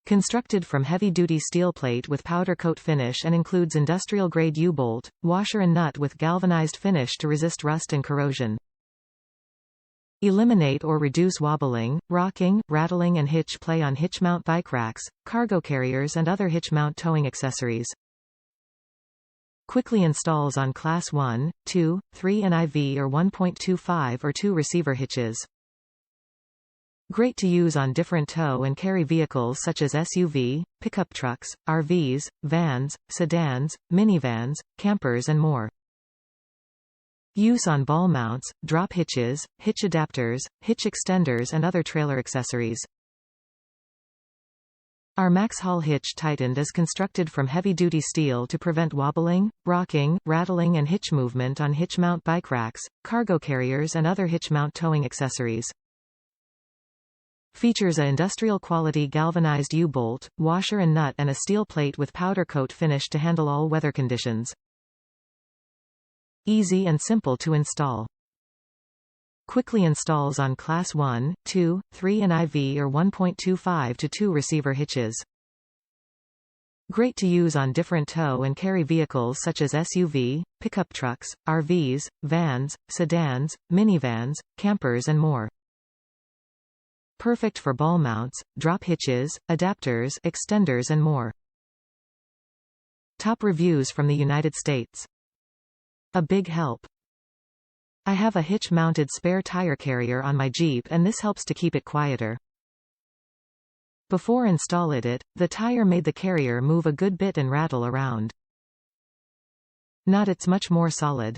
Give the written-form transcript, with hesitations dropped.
Constructed from heavy-duty steel plate with powder coat finish and includes industrial-grade U-bolt, washer and nut with galvanized finish to resist rust and corrosion. Eliminate or reduce wobbling, rocking, rattling and hitch play on hitch mount bike racks, cargo carriers and other hitch mount towing accessories. Quickly installs on Class 1, 2, 3 and IV or 1.25 or 2 receiver hitches. Great to use on different tow and carry vehicles such as SUV, pickup trucks, RVs, vans, sedans, minivans, campers and more. Use on ball mounts, drop hitches, hitch adapters, hitch extenders and other trailer accessories. Our Max Haul Hitch Tightened is constructed from heavy-duty steel to prevent wobbling, rocking, rattling and hitch movement on hitch mount bike racks, cargo carriers and other hitch mount towing accessories. Features a industrial-quality galvanized U-bolt, washer and nut and a steel plate with powder coat finish to handle all weather conditions. Easy and simple to install. Quickly installs on Class 1, 2, 3 and IV or 1.25 to 2 receiver hitches. Great to use on different tow and carry vehicles such as SUV, pickup trucks, RVs, vans, sedans, minivans, campers and more. Perfect for ball mounts, drop hitches, adapters, extenders and more. Top reviews from the United States. A big help. I have a hitch-mounted spare tire carrier on my Jeep and this helps to keep it quieter. Before installing it, the tire made the carrier move a good bit and rattle around. Not it's much more solid.